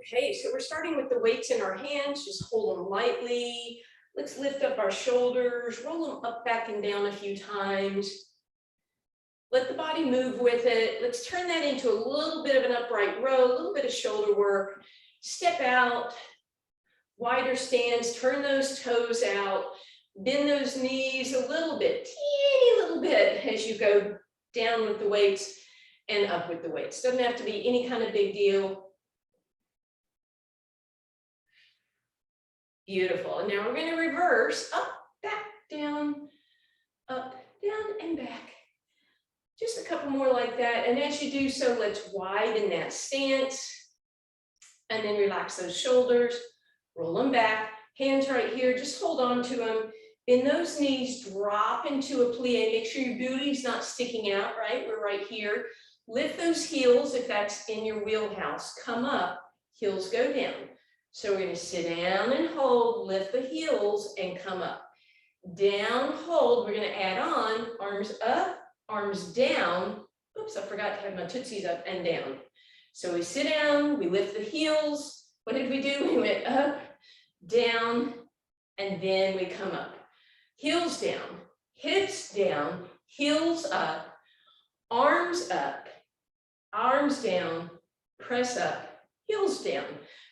Okay, so we're starting with the weights in our hands. Just hold them lightly. Let's lift up our shoulders, roll them up, back, and down a few times. Let the body move with it. Let's turn that into a little bit of an upright row, a little bit of shoulder work. Step out, wider stance, turn those toes out, bend those knees a little bit, teeny little bit as you go down with the weights and up with the weights. Doesn't have to be any kind of big deal. Beautiful. And now we're going to reverse up, back, down, up, down, and back. Just a couple more like that. And as you do so, let's widen that stance. And then relax those shoulders, roll them back. Hands right here, just hold on to them. Bend those knees, drop into a plie. Make sure your booty's not sticking out, right? We're right here. Lift those heels if that's in your wheelhouse. Come up, heels go down. So we're going to sit down and hold, lift the heels and come up. Down, hold, we're going to add on, arms up, arms down. Oops, I forgot to have my tootsies up and down. So we sit down, we lift the heels. What did we do? We went up, down, and then we come up. Heels down, hips down, heels up, arms down, press up, heels down.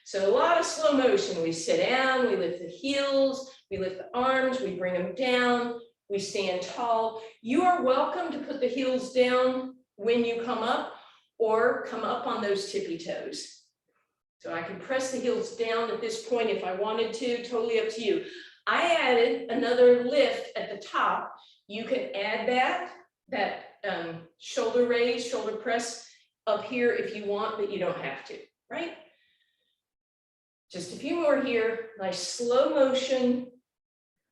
So a lot of slow motion. We sit down, we lift the heels, we lift the arms, we bring them down, we stand tall. You are welcome to put the heels down when you come up or come up on those tippy toes. So I can press the heels down at this point if I wanted to, totally up to you. I added another lift at the top. You can add that shoulder raise, shoulder press up here if you want, but you don't have to, right? Just a few more here, nice slow motion.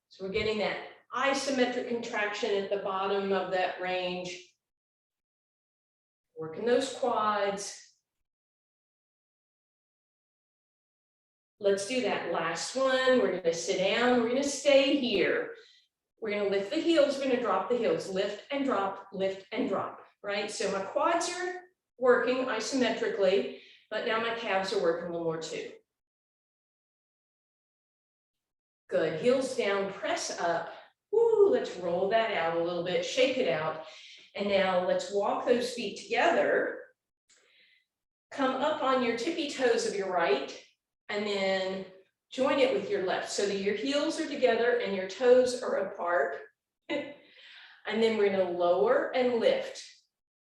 So we're getting that isometric contraction at the bottom of that range. Working those quads. Let's do that last one. We're going to sit down. We're going to stay here. We're going to lift the heels. We're going to drop the heels. Lift and drop, right? So my quads are working isometrically, but now my calves are working a little more too. Good. Heels down, press up. Woo, let's roll that out a little bit, shake it out. And now let's walk those feet together. Come up on your tippy toes of your right, and then join it with your left so that your heels are together and your toes are apart. And then we're going to lower and lift.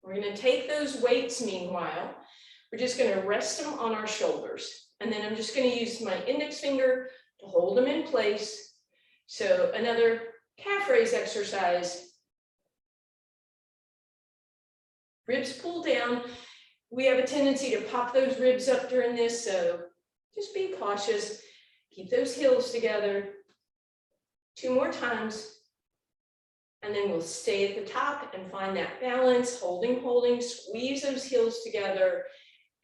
We're going to take those weights meanwhile. We're just going to rest them on our shoulders. And then I'm just going to use my index finger to hold them in place. So another calf raise exercise. Ribs pull down. We have a tendency to pop those ribs up during this, so just be cautious. Keep those heels together. 2 more times. And then we'll stay at the top and find that balance, holding, squeeze those heels together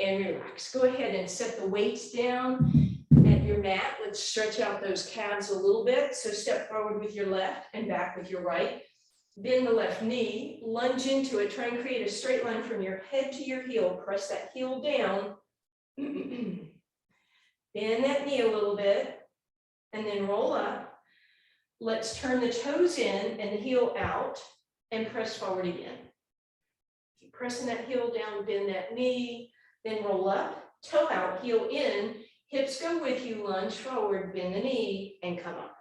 and relax. Go ahead and set the weights down at your mat. Let's stretch out those calves a little bit. So step forward with your left and back with your right. Bend the left knee, lunge into it. Try and create a straight line from your head to your heel. Press that heel down. Bend that knee a little bit and then roll up. Let's turn the toes in and the heel out and press forward again. Keep pressing that heel down, bend that knee, then roll up, toe out, heel in, hips go with you, lunge forward, bend the knee and come up.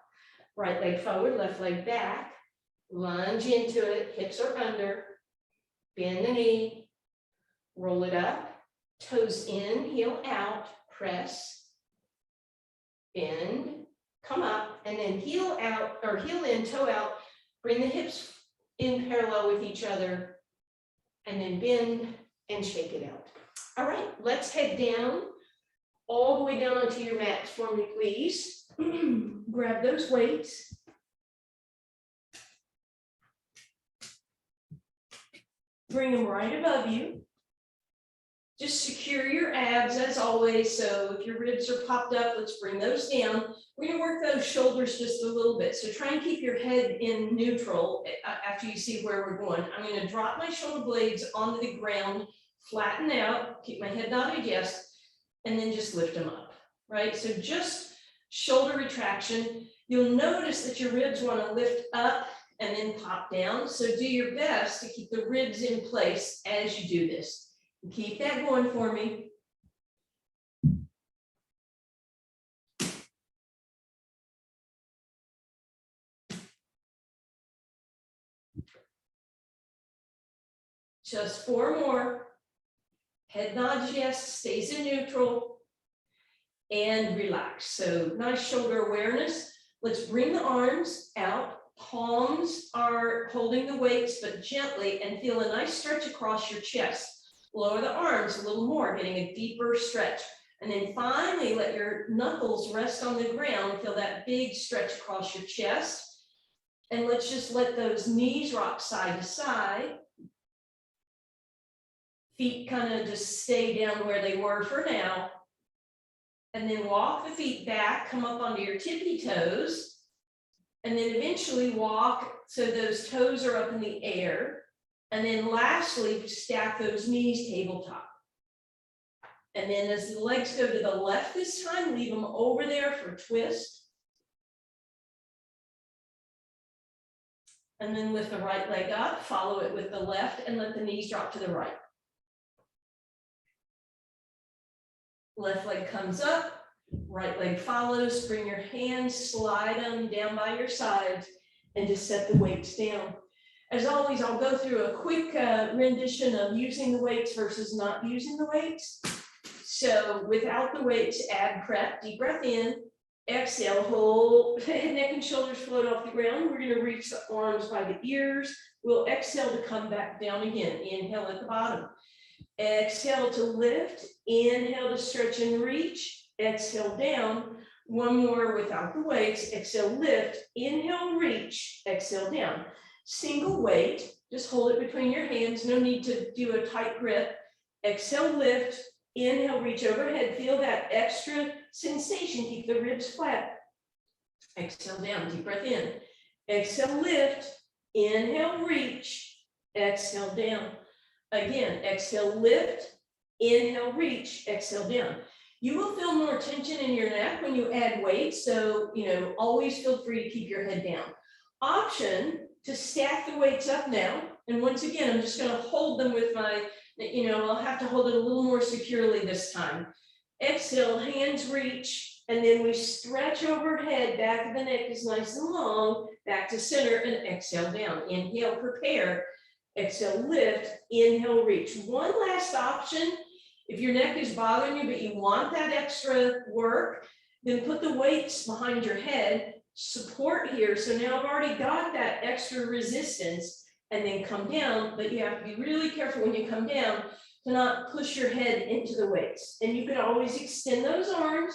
Right leg forward, left leg back, lunge into it, hips are under, bend the knee, roll it up, toes in, heel out, press, bend, come up, and then heel out or heel in, toe out, bring the hips in parallel with each other, and then bend and shake it out. All right, let's head down, all the way down onto your mat for me, please. Grab those weights. Bring them right above you. Just secure your abs as always. So if your ribs are popped up, let's bring those down. We're going to work those shoulders just a little bit. So try and keep your head in neutral after you see where we're going. I'm going to drop my shoulder blades onto the ground, flatten out, keep my head nodded, yes. and then just lift them up, right? So just shoulder retraction. You'll notice that your ribs want to lift up and then pop down. So do your best to keep the ribs in place as you do this. Keep that going for me. Just 4 more. Head nods yes, stays in neutral, and relax. So nice shoulder awareness. Let's bring the arms out. Palms are holding the weights, but gently, and feel a nice stretch across your chest. Lower the arms a little more, getting a deeper stretch. And then finally, let your knuckles rest on the ground. Feel that big stretch across your chest. And let's just let those knees rock side to side. Feet kind of just stay down where they were for now. And then walk the feet back, come up onto your tippy toes. And then eventually walk so those toes are up in the air. And then lastly, stack those knees tabletop. And then as the legs go to the left this time, leave them over there for a twist. And then lift the right leg up, follow it with the left, and let the knees drop to the right. Left leg comes up, right leg follows. Bring your hands, slide them down by your sides, and just set the weights down. As always, I'll go through a quick rendition of using the weights versus not using the weights. So without the weights, add prep, deep breath in, exhale, hold, head, neck, and shoulders float off the ground. We're gonna reach the arms by the ears. We'll exhale to come back down again. Inhale at the bottom. Exhale to lift, inhale to stretch and reach, exhale down. One more without the weights, exhale, lift, inhale, reach, exhale down. Single weight, just hold it between your hands, no need to do a tight grip. Exhale, lift, inhale, reach overhead, feel that extra sensation, keep the ribs flat. Exhale down, deep breath in. Exhale, lift, inhale, reach, exhale down. Again, exhale, lift, inhale, reach, exhale down. You will feel more tension in your neck when you add weight, so always feel free to keep your head down. Option to stack the weights up now, and once again, I'm just going to hold them with my, I'll have to hold it a little more securely this time. Exhale, hands reach, and then we stretch overhead, back of the neck is nice and long, back to center, and exhale down. Inhale, prepare. Exhale, lift, inhale, reach. One last option, if your neck is bothering you, but you want that extra work, then put the weights behind your head, support here. So now I've already got that extra resistance, and then come down, but you have to be really careful when you come down to not push your head into the weights. And you can always extend those arms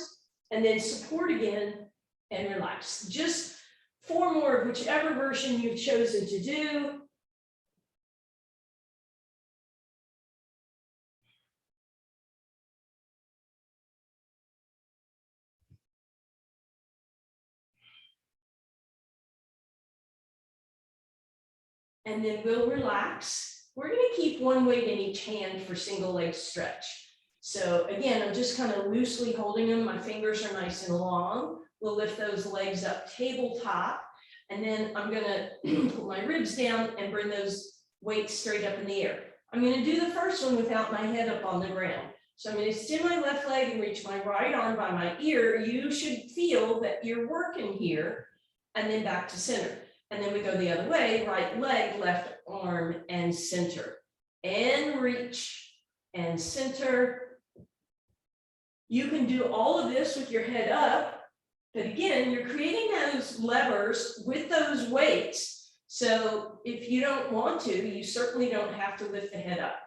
and then support again and relax. Just 4 more of whichever version you've chosen to do. And then we'll relax. We're going to keep one weight in each hand for single leg stretch. So again, I'm just kind of loosely holding them. My fingers are nice and long. We'll lift those legs up tabletop. And then I'm going to put my ribs down and bring those weights straight up in the air. I'm going to do the first one without my head up on the ground. So I'm going to extend my left leg and reach my right arm by my ear. You should feel that you're working here, and then back to center. And then we go the other way, right leg, left arm, and center. And reach, and center. You can do all of this with your head up, but again, you're creating those levers with those weights. So if you don't want to, you certainly don't have to lift the head up.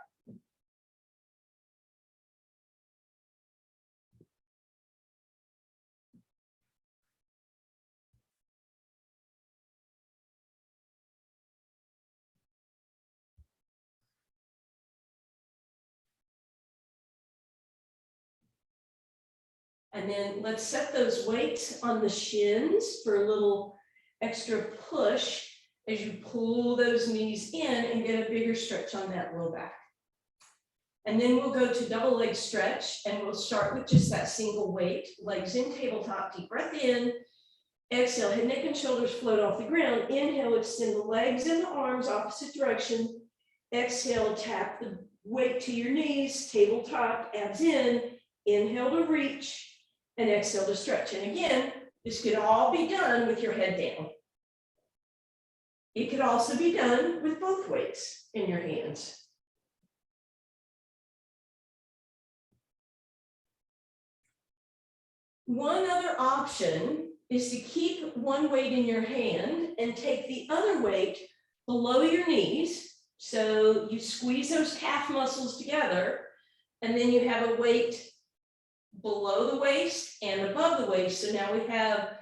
And then let's set those weights on the shins for a little extra push as you pull those knees in and get a bigger stretch on that low back. And then we'll go to double leg stretch, and we'll start with just that single weight, legs in tabletop, deep breath in, exhale, head, neck, and shoulders float off the ground. Inhale, extend the legs and the arms opposite direction. Exhale, tap the weight to your knees, tabletop, abs in. Inhale to reach, and exhale to stretch. And again, this could all be done with your head down. It could also be done with both weights in your hands. One other option is to keep one weight in your hand and take the other weight below your knees. So you squeeze those calf muscles together, and then you have a weight below the waist and above the waist. So now we have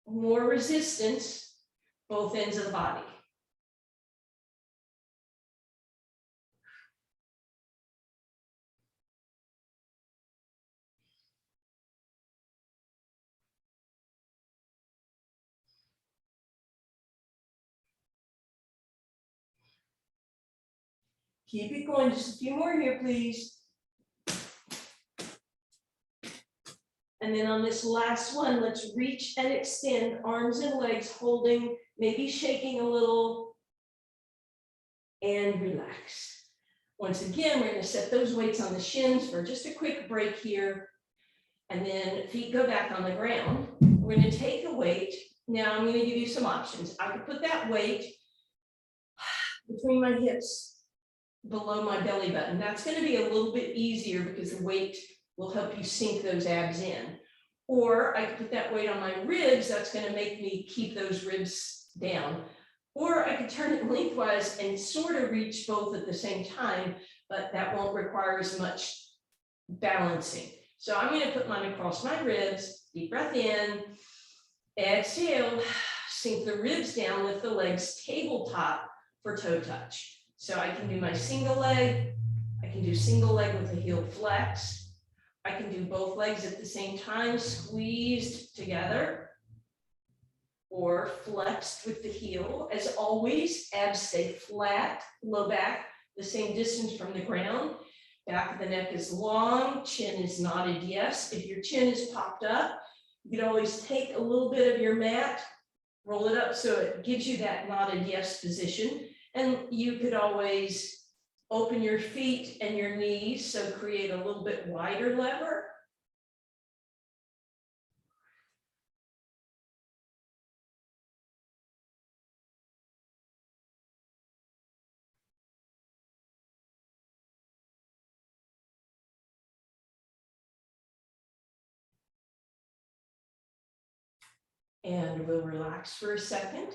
more resistance both ends of the body. Keep it going, just a few more here, please. And then on this last one, let's reach and extend arms and legs, holding, maybe shaking a little, and relax. Once again, we're going to set those weights on the shins for just a quick break here. And then feet go back on the ground. We're going to take a weight. Now I'm going to give you some options. I could put that weight between my hips, below my belly button. That's going to be a little bit easier because the weight will help you sink those abs in. Or I could put that weight on my ribs. That's going to make me keep those ribs down. Or I could turn it lengthwise and sort of reach both at the same time, but that won't require as much balancing. So I'm going to put mine across my ribs, deep breath in, exhale, sink the ribs down, lift the legs tabletop for toe touch. So I can do my single leg, I can do single leg with the heel flex, I can do both legs at the same time, squeezed together, or flexed with the heel. As always, abs stay flat, low back, the same distance from the ground. Back of the neck is long, chin is nodded yes. If your chin is popped up, you can always take a little bit of your mat, roll it up so it gives you that nodded yes position. And you could always open your feet and your knees, so create a little bit wider lever. And we'll relax for a second.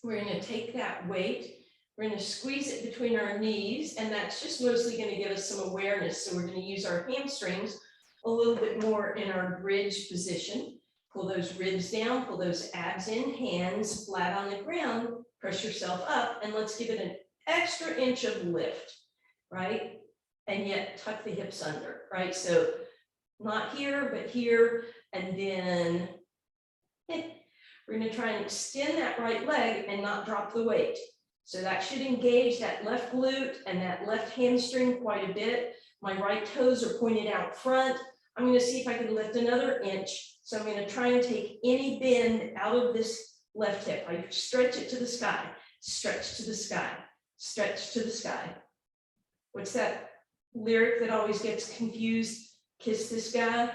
We're going to take that weight, we're going to squeeze it between our knees, and that's just mostly going to give us some awareness. So we're going to use our hamstrings a little bit more in our bridge position. Pull those ribs down, pull those abs in, hands flat on the ground, press yourself up, and let's give it an extra inch of lift, right? And yet tuck the hips under, right? So not here, but here, and then we're going to try and extend that right leg and not drop the weight. So that should engage that left glute and that left hamstring quite a bit. My right toes are pointed out front. I'm going to see if I can lift another inch. So I'm going to try and take any bend out of this left hip. I stretch it to the sky, stretch to the sky, stretch to the sky. What's that lyric that always gets confused? Kiss the sky.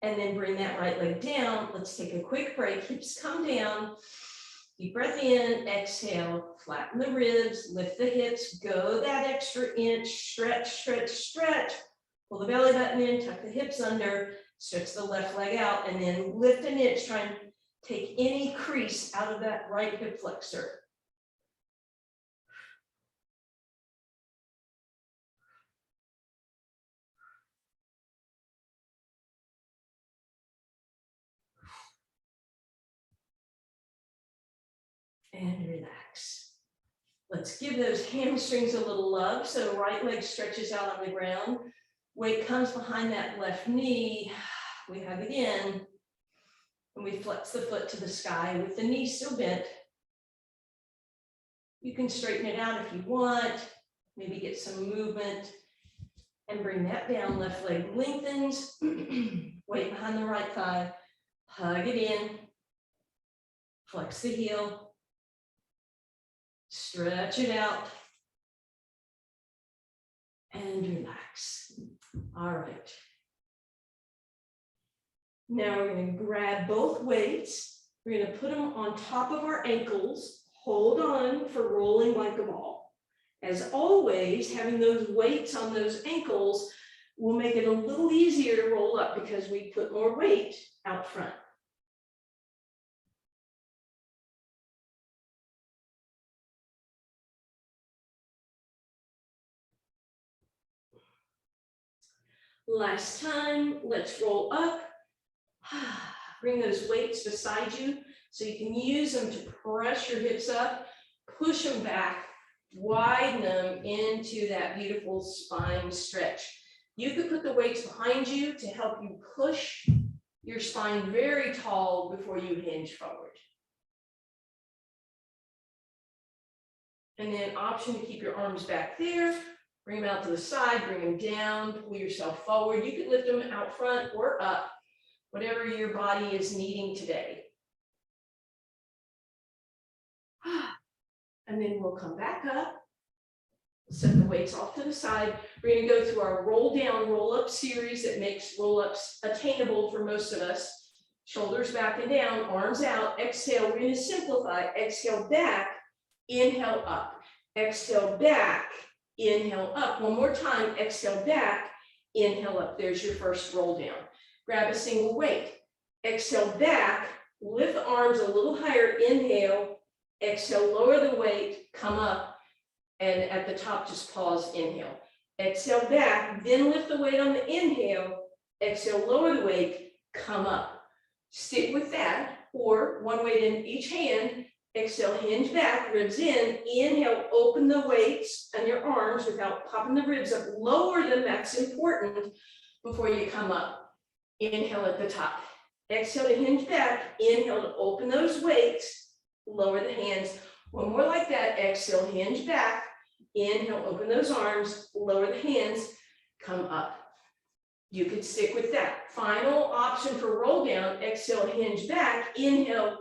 And then bring that right leg down. Let's take a quick break. Hips come down. Deep breath in, exhale, flatten the ribs, lift the hips, go that extra inch, stretch, stretch, stretch. Pull the belly button in, tuck the hips under, stretch the left leg out, and then lift an inch. Try and take any crease out of that right hip flexor. And relax. Let's give those hamstrings a little love. So right leg stretches out on the ground. Weight comes behind that left knee. We hug again. And we flex the foot to the sky with the knee still bent. You can straighten it out if you want, maybe get some movement and bring that down. Left leg lengthens, weight behind the right thigh, hug it in, flex the heel, stretch it out, and relax. All right. Now we're going to grab both weights. We're going to put them on top of our ankles. Hold on for rolling like a ball. As always, having those weights on those ankles will make it a little easier to roll up because we put more weight out front. Last time, let's roll up. Bring those weights beside you so you can use them to press your hips up, push them back, widen them into that beautiful spine stretch. You could put the weights behind you to help you push your spine very tall before you hinge forward. And then option to keep your arms back there, bring them out to the side, bring them down, pull yourself forward. You can lift them out front or up, whatever your body is needing today. And then we'll come back up, set the weights off to the side. We're going to go through our roll down, roll up series that makes roll ups attainable for most of us. Shoulders back and down, arms out, exhale. We're going to simplify. Exhale back, inhale up, exhale back, inhale up. One more time, exhale back, inhale up. There's your first roll down. Grab a single weight, exhale back, lift the arms a little higher, inhale, exhale, lower the weight, come up, and at the top, just pause, inhale. Exhale back, then lift the weight on the inhale, exhale, lower the weight, come up. Stick with that, or one weight in each hand, exhale, hinge back, ribs in, inhale, open the weights on your arms without popping the ribs up, lower them, that's important, before you come up. Inhale at the top. Exhale to hinge back. Inhale to open those weights. Lower the hands. One more like that. Exhale, hinge back. Inhale, open those arms. Lower the hands. Come up. You could stick with that. Final option for roll down. Exhale, hinge back. Inhale.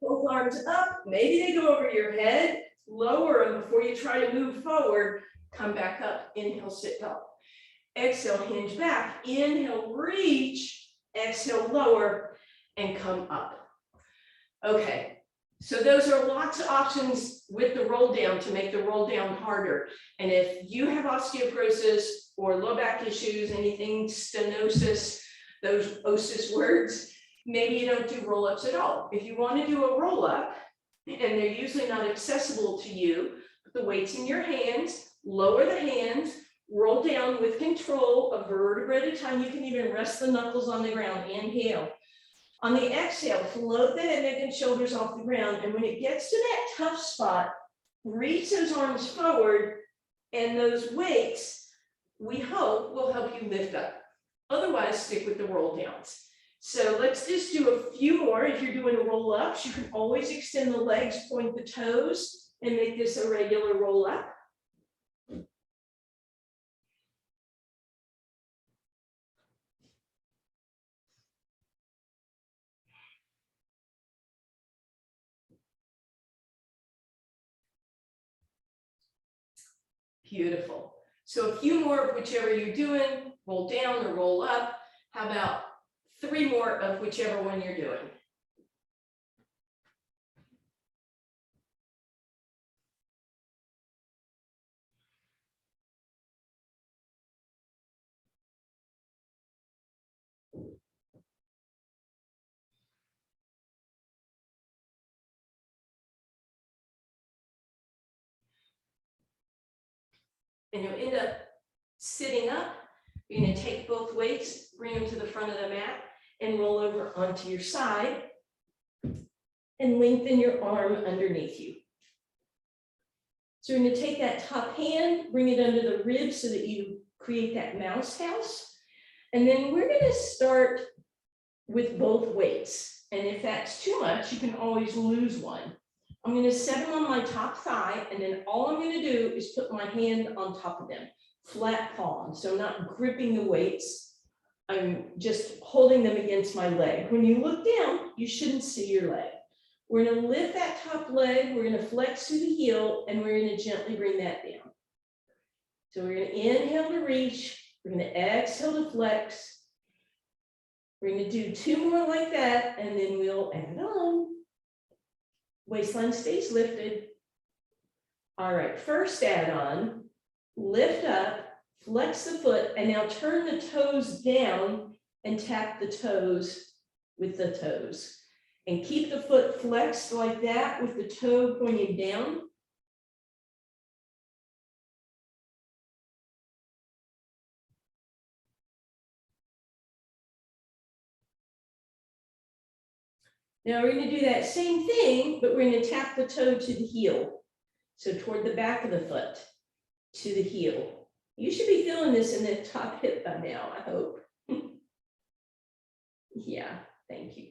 Both arms up. Maybe they go over your head. Lower them before you try to move forward. Come back up. Inhale, sit tall. Exhale, hinge back, inhale, reach, exhale, lower, and come up. Okay, so those are lots of options with the roll down to make the roll down harder. And if you have osteoporosis or low back issues, anything stenosis, those osis words, maybe you don't do roll-ups at all. If you want to do a roll-up, and they're usually not accessible to you, put the weights in your hands, lower the hands, roll down with control, a vertebra at a time. You can even rest the knuckles on the ground. Inhale. On the exhale, float the head, neck, and shoulders off the ground. And when it gets to that tough spot, reach those arms forward, and those weights, we hope, will help you lift up. Otherwise, stick with the roll downs. So let's just do a few more. If you're doing roll ups, you can always extend the legs, point the toes, and make this a regular roll up. Beautiful. So a few more of whichever you're doing, roll down or roll up. How about 3 more of whichever one you're doing? And you'll end up sitting up. You're going to take both weights, bring them to the front of the mat, and roll over onto your side, and lengthen your arm underneath you. So you're going to take that top hand, bring it under the ribs so that you create that mouse house. And then we're going to start with both weights. And if that's too much, you can always lose one. I'm going to set them on my top thigh, and then all I'm going to do is put my hand on top of them, flat palm. So I'm not gripping the weights. I'm just holding them against my leg. When you look down, you shouldn't see your leg. We're going to lift that top leg, we're going to flex through the heel, and we're going to gently bring that down. So we're going to inhale to reach, we're going to exhale to flex. We're going to do 2 more like that, and then we'll add on. Waistline stays lifted. All right, first add on, lift up, flex the foot, and now turn the toes down and tap the toes with the toes. And keep the foot flexed like that with the toe pointing down. Now we're going to do that same thing, but we're going to tap the toe to the heel. So toward the back of the foot, to the heel. You should be feeling this in the top hip by now, I hope. Yeah, thank you.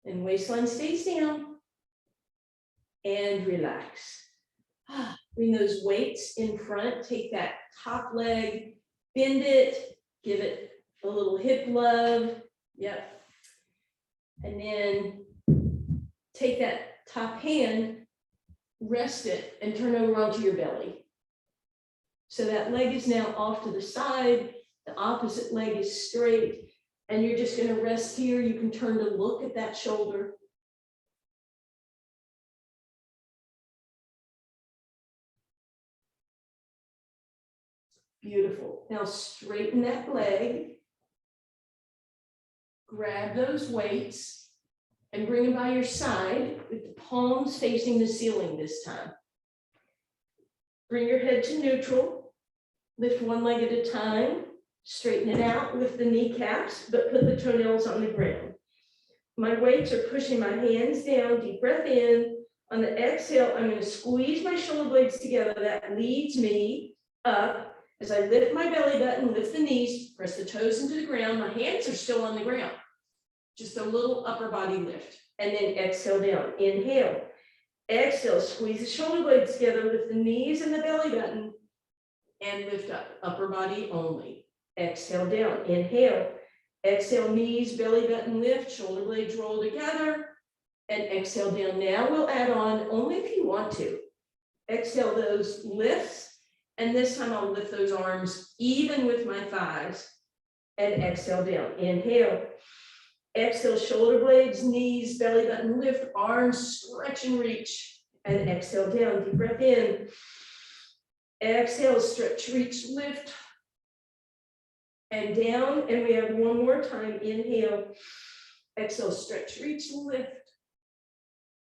And waistline stays down. And relax. Bring those weights in front, take that top leg, bend it, give it a little hip love. Yep. And then take that top hand, rest it, and turn over onto your belly. So that leg is now off to the side, the opposite leg is straight, and you're just going to rest here. You can turn to look at that shoulder. Beautiful. Now straighten that leg. Grab those weights and bring them by your side with the palms facing the ceiling this time. Bring your head to neutral. Lift one leg at a time. Straighten it out, lift the kneecaps, but put the toenails on the ground. My weights are pushing my hands down. Deep breath in. On the exhale, I'm going to squeeze my shoulder blades together. That leads me up. As I lift my belly button, lift the knees, press the toes into the ground. My hands are still on the ground. Just a little upper body lift. And then exhale down. Inhale. Exhale, squeeze the shoulder blades together, lift the knees and the belly button, and lift up. Upper body only. Exhale down. Inhale. Exhale, knees, belly button lift, shoulder blades roll together, and exhale down. Now we'll add on only if you want to. Exhale those lifts. And this time I'll lift those arms even with my thighs and exhale down. Inhale. Exhale, shoulder blades, knees, belly button lift, arms stretch and reach. And exhale down. Deep breath in. Exhale, stretch, reach, lift. And down. And we have one more time. Inhale. Exhale, stretch, reach, lift.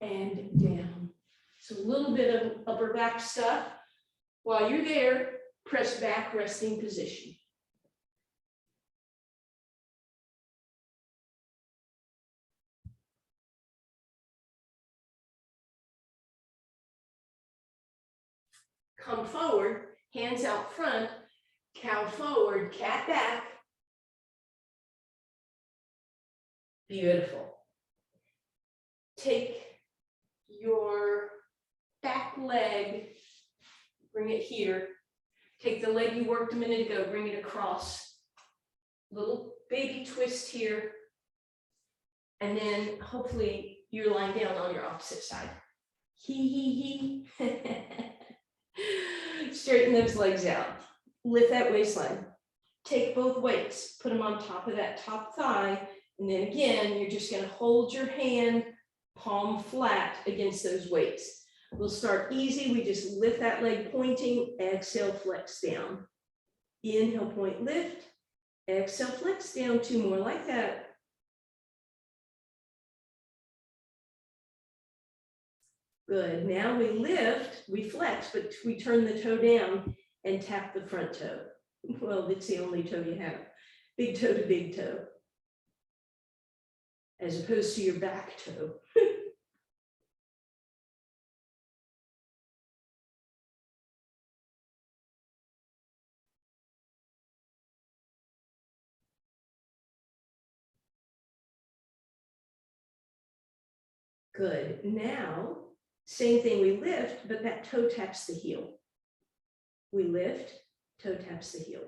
And down. So a little bit of upper back stuff. While you're there, press back, resting position. Come forward, hands out front, cow forward, cat back. Beautiful. Take your back leg, bring it here. Take the leg you worked a minute ago, bring it across. Little baby twist here. And then hopefully you're lying down on your opposite side. Hee. Straighten those legs out. Lift that waistline. Take both weights, put them on top of that top thigh. And then again, you're just going to hold your hand palm flat against those weights. We'll start easy. We just lift that leg pointing, exhale, flex down. Inhale, point, lift. Exhale, flex down. 2 more like that. Good. Now we lift, we flex, but we turn the toe down and tap the front toe. Well, it's the only toe you have. Big toe to big toe. As opposed to your back toe. Good. Now, same thing, we lift, but that toe taps the heel. We lift, toe taps the heel.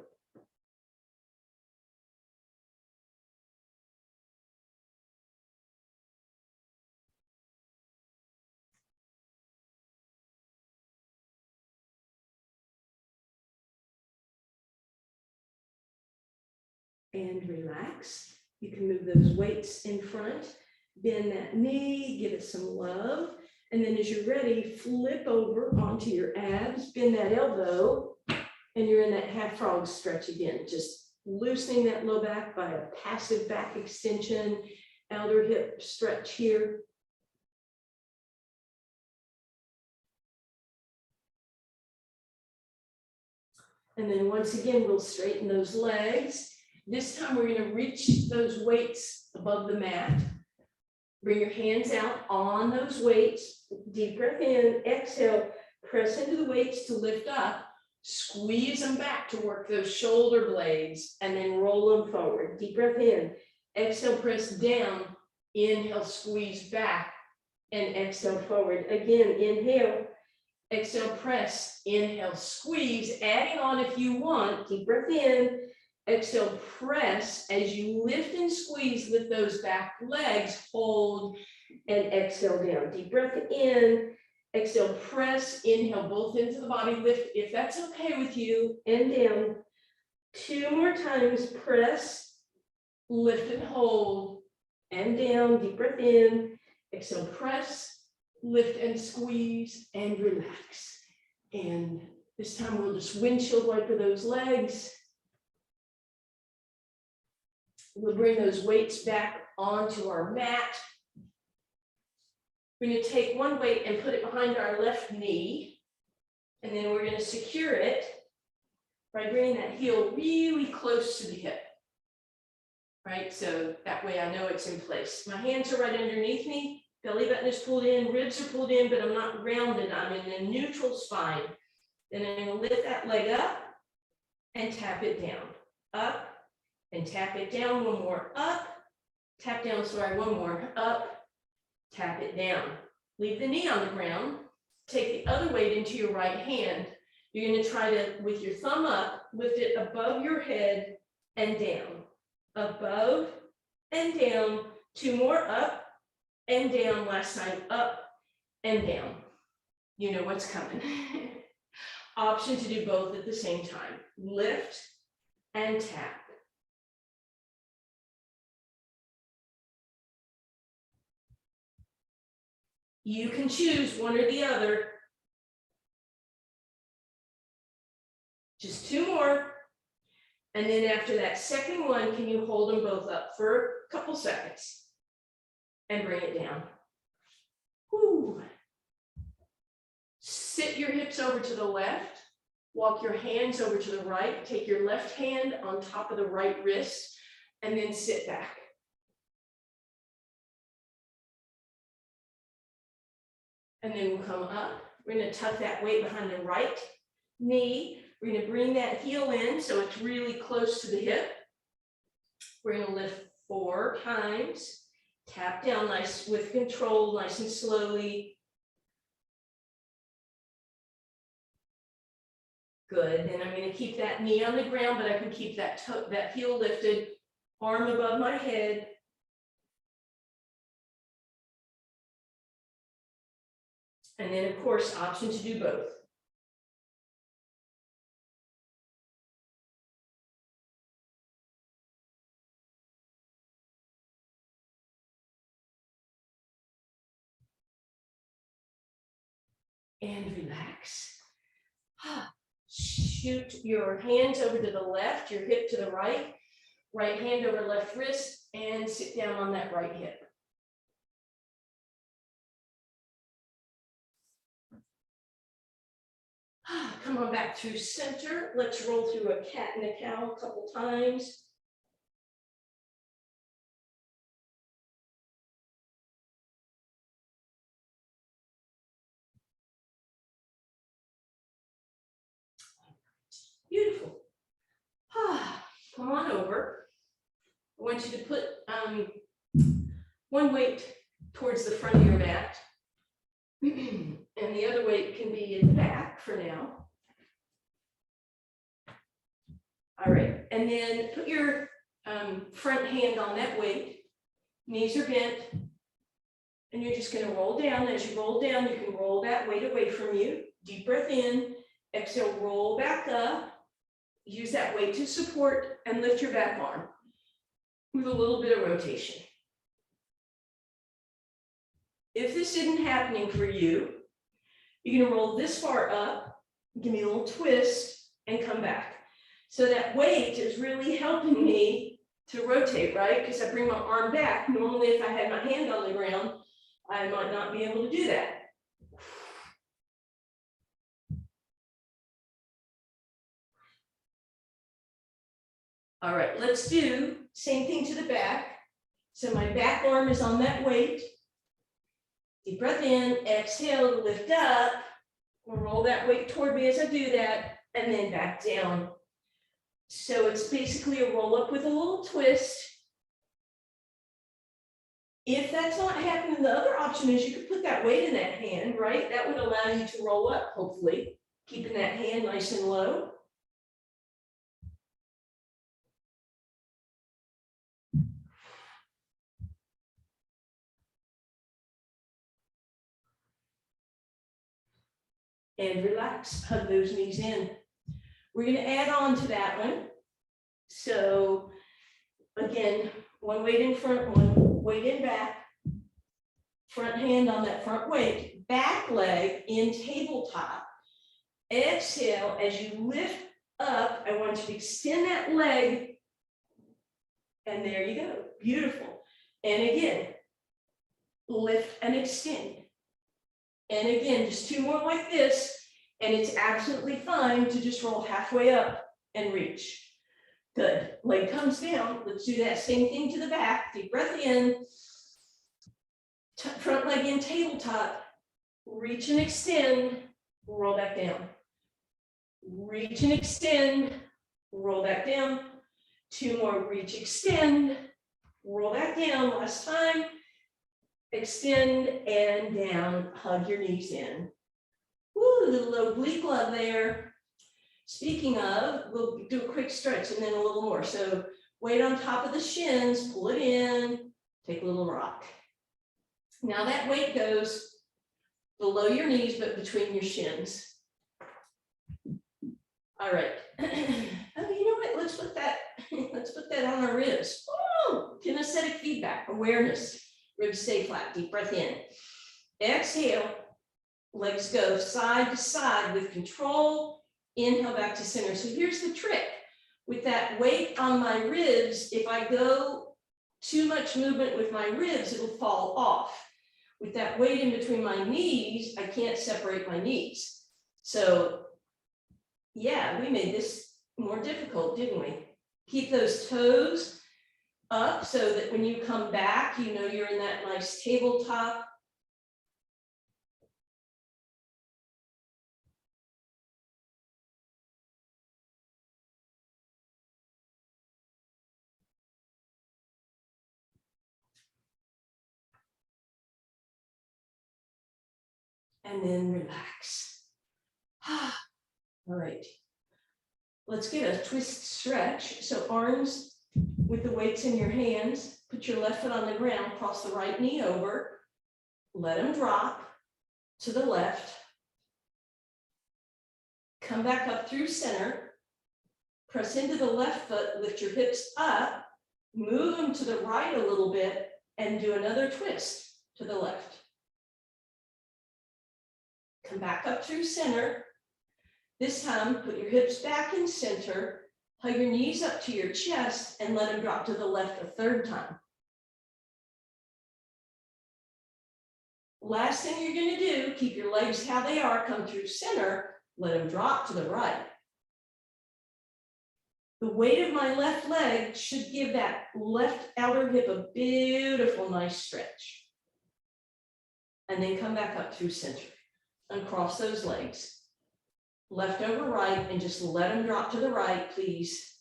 And relax. You can move those weights in front, bend that knee, give it some love. And then as you're ready, flip over onto your abs, bend that elbow, and you're in that half frog stretch again, just loosening that low back by a passive back extension, outer hip stretch here. And then once again, we'll straighten those legs. This time we're going to reach those weights above the mat. Bring your hands out on those weights. Deep breath in, exhale, press into the weights to lift up. Squeeze them back to work those shoulder blades and then roll them forward. Deep breath in, exhale, press down, inhale, squeeze back and exhale forward. Again, inhale, exhale, press, inhale, squeeze, adding on if you want. Deep breath in, exhale, press. As you lift and squeeze, lift those back legs, hold and exhale down. Deep breath in, exhale, press, inhale, both into the body, lift if that's okay with you, and down. 2 more times, press, lift and hold, and down. Deep breath in, exhale, press, lift and squeeze, and relax. And this time we'll just windshield wiper those legs. We'll bring those weights back onto our mat. We're going to take one weight and put it behind our left knee, and then we're going to secure it by bringing that heel really close to the hip, right? So that way I know it's in place. My hands are right underneath me, belly button is pulled in, ribs are pulled in, but I'm not rounded. I'm in a neutral spine. Then I'm going to lift that leg up and tap it down, up and tap it down. One more, up, tap down, sorry, one more, up, tap it down. Leave the knee on the ground. Take the other weight into your right hand. You're going to try to, with your thumb up, lift it above your head and down. Above and down. 2 more, up and down. Last time, up and down. You know what's coming. Option to do both at the same time. Lift and tap. You can choose one or the other. Just 2 more. And then after that second one, can you hold them both up for a couple seconds and bring it down? Woo. Sit your hips over to the left. Walk your hands over to the right. Take your left hand on top of the right wrist and then sit back. And then we'll come up. We're going to tuck that weight behind the right knee. We're going to bring that heel in so it's really close to the hip. We're going to lift 4 times. Tap down nice with control, nice and slowly. Good. Then I'm going to keep that knee on the ground, but I can keep that heel lifted, arm above my head. And then, of course, option to do both. And relax. Shoot your hands over to the left, your hip to the right, right hand over left wrist, and sit down on that right hip. Come on back through center. Let's roll through a cat and a cow a couple times. Beautiful. Come on over. I want you to put one weight towards the front of your mat. And the other weight can be in the back for now. All right, and then put your front hand on that weight. Knees are bent. And you're just going to roll down. As you roll down, you can roll that weight away from you. Deep breath in. Exhale, roll back up. Use that weight to support and lift your back arm with a little bit of rotation. If this isn't happening for you, you're going to roll this far up, give me a little twist, and come back. So that weight is really helping me to rotate, right? Because I bring my arm back. Normally, if I had my hand on the ground, I might not be able to do that. All right, let's do same thing to the back. So my back arm is on that weight. Deep breath in, exhale, lift up. We'll roll that weight toward me as I do that, and then back down. So it's basically a roll up with a little twist. If that's not happening, the other option is you could put that weight in that hand, right? That would allow you to roll up, hopefully, keeping that hand nice and low. And relax, hug those knees in. We're going to add on to that one. So again, one weight in front, one weight in back. Front hand on that front weight. Back leg in tabletop. Exhale, as you lift up, I want you to extend that leg. And there you go. Beautiful. And again, lift and extend. And again, just two more like this, and it's absolutely fine to just roll halfway up and reach. Good. Leg comes down. Let's do that same thing to the back. Deep breath in. Front leg in tabletop. Reach and extend. Roll back down. Reach and extend. Roll back down. Two more. Reach, extend. Roll back down. Last time. Extend and down, hug your knees in. Woo, little oblique love there. Speaking of, we'll do a quick stretch and then a little more. So weight on top of the shins, pull it in, take a little rock. Now that weight goes below your knees, but between your shins. All right. Oh, you know what? Let's put that on our ribs. Oh, kinesthetic feedback, awareness. Ribs stay flat. Deep breath in. Exhale. Legs go side to side with control. Inhale back to center. So here's the trick. With that weight on my ribs, if I go too much movement with my ribs, it'll fall off. With that weight in between my knees, I can't separate my knees. So yeah, we made this more difficult, didn't we? Keep those toes up so that when you come back, you know you're in that nice tabletop. And then relax. All right. Let's get a twist stretch. So arms with the weights in your hands, put your left foot on the ground, cross the right knee over, let them drop to the left, come back up through center, press into the left foot, lift your hips up, move them to the right a little bit, and do another twist to the left. Come back up through center. This time, put your hips back in center, hug your knees up to your chest, and let them drop to the left a third time. Last thing you're going to do, keep your legs how they are, come through center, let them drop to the right. The weight of my left leg should give that left outer hip a beautiful, nice stretch. And then come back up through center. Uncross those legs. Left over right, and just let them drop to the right, please.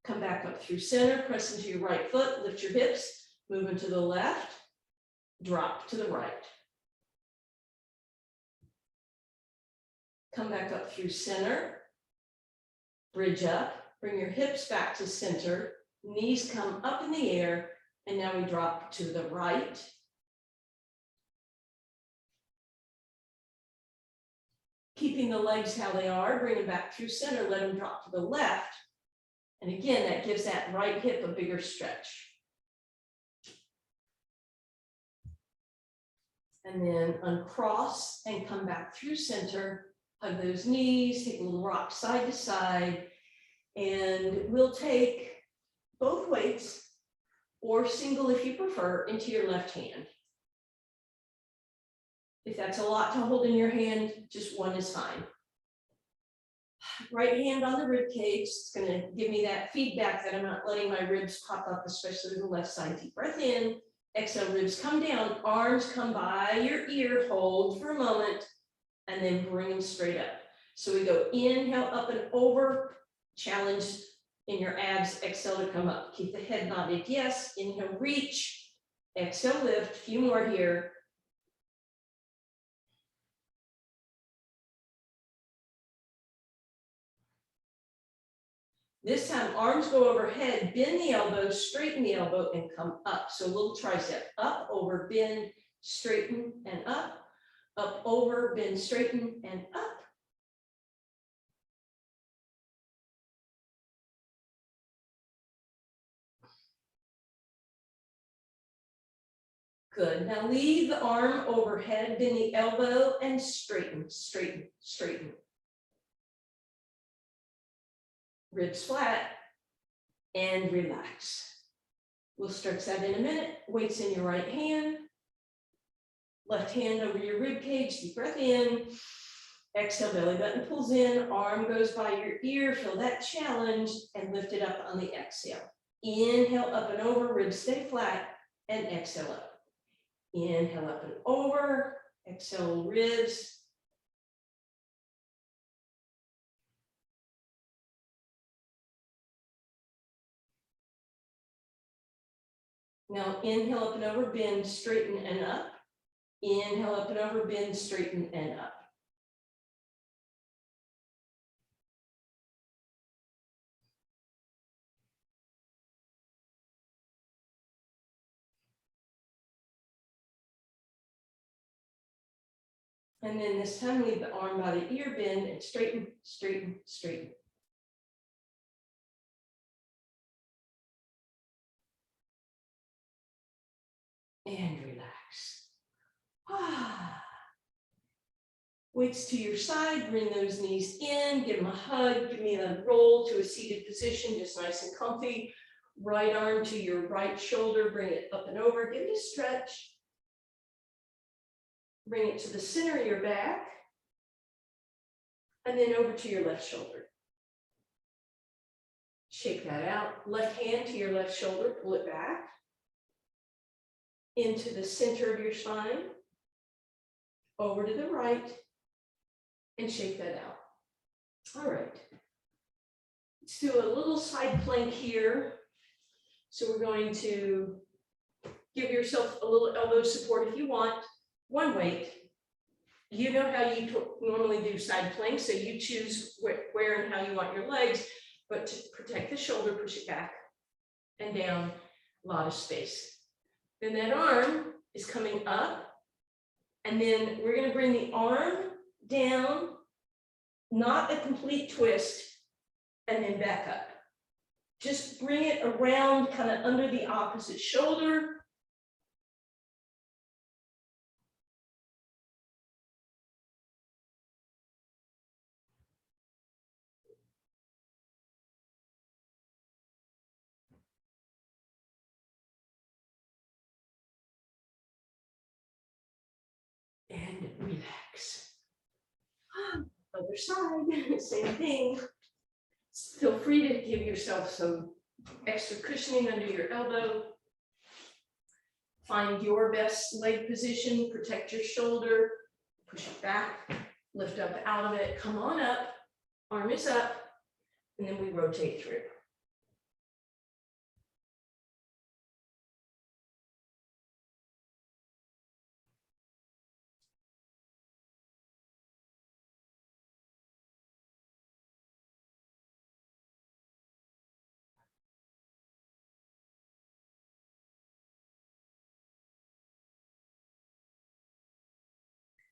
Come back up through center, press into your right foot, lift your hips, move into the left, drop to the right. Come back up through center, bridge up, bring your hips back to center, knees come up in the air, and now we drop to the right. Keeping the legs how they are, bring them back through center, let them drop to the left. And again, that gives that right hip a bigger stretch. And then uncross and come back through center, hug those knees, take a little rock side to side, and we'll take both weights, or single if you prefer, into your left hand. If that's a lot to hold in your hand, just one is fine. Right hand on the rib cage, it's gonna give me that feedback that I'm not letting my ribs pop up, especially the left side. Deep breath in, exhale, ribs come down, arms come by your ear, hold for a moment, and then bring them straight up. So we go inhale, up and over, challenge in your abs, exhale to come up. Keep the head nodded, yes, inhale, reach, exhale, lift, a few more here. This time, arms go overhead, bend the elbow, straighten the elbow, and come up. So a little tricep, up, over, bend, straighten, and up, over, bend, straighten, and up. Good, now leave the arm overhead, bend the elbow, and straighten, straighten, straighten. Ribs flat, and relax. We'll stretch that in a minute. Weights in your right hand. Left hand over your rib cage, deep breath in. Exhale, belly button pulls in, arm goes by your ear, feel that challenge, and lift it up on the exhale. Inhale, up and over, ribs stay flat, and exhale up. Inhale, up and over, exhale, ribs. Now inhale, up and over, bend, straighten, and up. Inhale, up and over, bend, straighten, and up. And then this time, leave the arm by the ear, bend, and straighten, straighten, straighten. And relax. Weights to your side, bring those knees in, give them a hug, give me a roll to a seated position, just nice and comfy. Right arm to your right shoulder, bring it up and over, give it a stretch. Bring it to the center of your back, and then over to your left shoulder. Shake that out. Left hand to your left shoulder, pull it back into the center of your spine, over to the right, and shake that out. All right. Let's do a little side plank here. So we're going to give yourself a little elbow support if you want. One weight. You know how you normally do side planks, so you choose where and how you want your legs, but to protect the shoulder, push it back and down, a lot of space. Then that arm is coming up, and then we're going to bring the arm down, not a complete twist, and then back up. Just bring it around kind of under the opposite shoulder. And relax. Other side, same thing. Feel free to give yourself some extra cushioning under your elbow. Find your best leg position, protect your shoulder, push it back, lift up out of it, come on up, arm is up, and then we rotate through.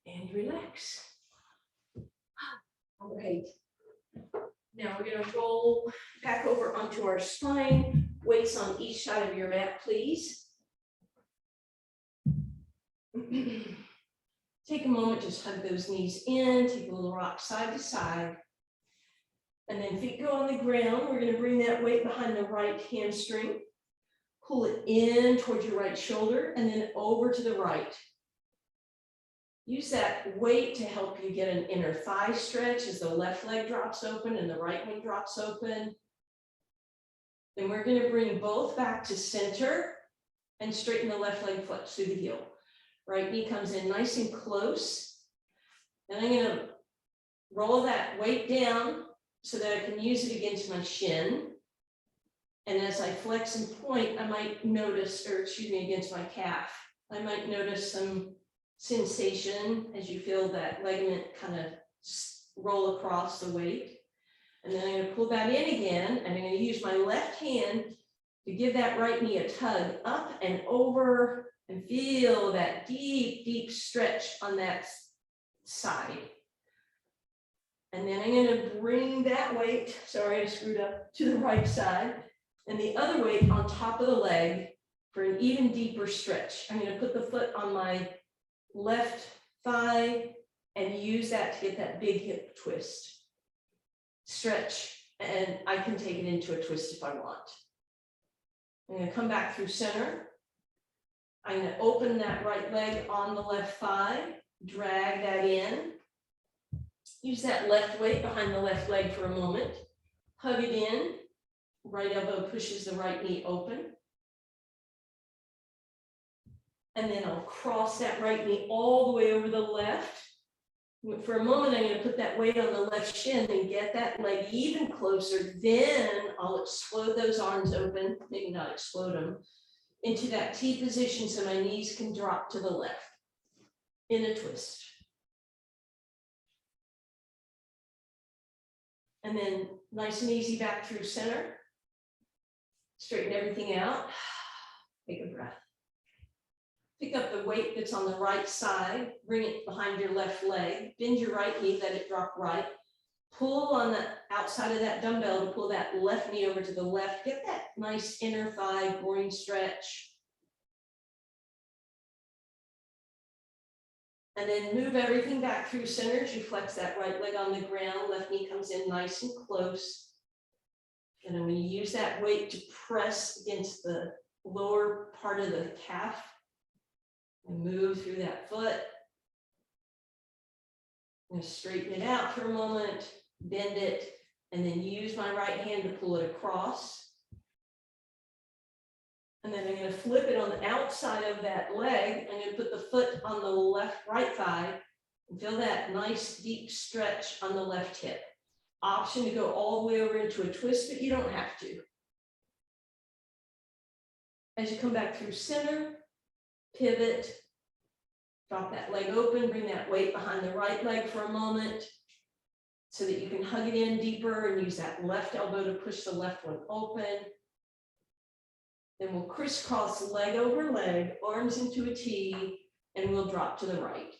and relax. All right. Now we're going to roll back over onto our spine. Weights on each side of your mat, please. Take a moment, just hug those knees in, take a little rock side to side. And then feet go on the ground. We're going to bring that weight behind the right hamstring. Pull it in towards your right shoulder and then over to the right. Use that weight to help you get an inner thigh stretch as the left leg drops open and the right one drops open. Then we're going to bring both back to center and straighten the left leg flex through the heel. Right knee comes in nice and close. Then I'm going to roll that weight down so that I can use it against my shin. And as I flex and point, I might notice, or excuse me, against my calf, I might notice some sensation as you feel that ligament kind of roll across the weight. And then I'm going to pull that in again, and I'm going to use my left hand to give that right knee a tug up and over, and feel that deep, deep stretch on that side. And then I'm going to bring that weight, sorry, I screwed up, to the right side, and the other weight on top of the leg for an even deeper stretch. I'm going to put the foot on my left thigh and use that to get that big hip twist. Stretch, and I can take it into a twist if I want. I'm going to come back through center. I'm going to open that right leg on the left thigh, drag that in. Use that left weight behind the left leg for a moment. Hug it in. Right elbow pushes the right knee open. And then I'll cross that right knee all the way over the left. For a moment, I'm going to put that weight on the left shin and get that leg even closer. Then I'll explode those arms open, maybe not explode them, into that T position so my knees can drop to the left in a twist. And then nice and easy back through center. Straighten everything out. Take a breath. Pick up the weight that's on the right side, bring it behind your left leg, bend your right knee, let it drop right. Pull on the outside of that dumbbell to pull that left knee over to the left. Get that nice inner thigh groin stretch. And then move everything back through center as you flex that right leg on the ground. Left knee comes in nice and close. And I'm going to use that weight to press against the lower part of the calf. And move through that foot. I'm going to straighten it out for a moment, bend it, and then use my right hand to pull it across. And then I'm going to flip it on the outside of that leg. I'm going to put the foot on the right thigh and feel that nice deep stretch on the left hip. Option to go all the way over into a twist, but you don't have to. As you come back through center, pivot, drop that leg open, bring that weight behind the right leg for a moment so that you can hug it in deeper and use that left elbow to push the left one open. Then we'll crisscross leg over leg, arms into a T, and we'll drop to the right.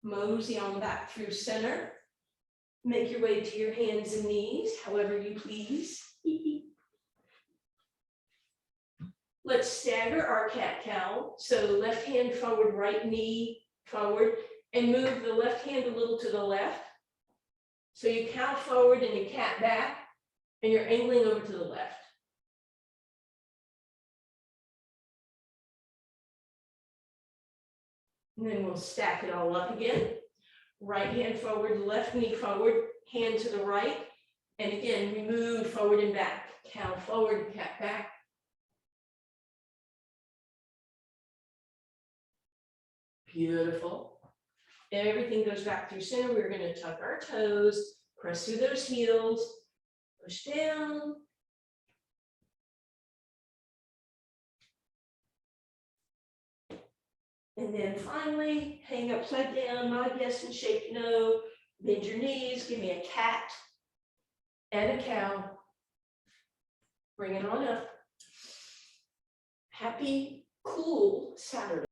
Mosey on back through center. Make your way to your hands and knees, however you please. Let's stagger our cat-cow. So left hand forward, right knee forward, and move the left hand a little to the left. So you cow forward and you cat back, and you're angling over to the left. And then we'll stack it all up again. Right hand forward, left knee forward, hand to the right. And again, we move forward and back. Cow forward, cat back. Beautiful. Everything goes back through center. We're going to tuck our toes, press through those heels, push down. And then finally, hang upside down, nod yes and shake no. Bend your knees, give me a cat. and a cow. Bring it on up. Happy, cool Saturday.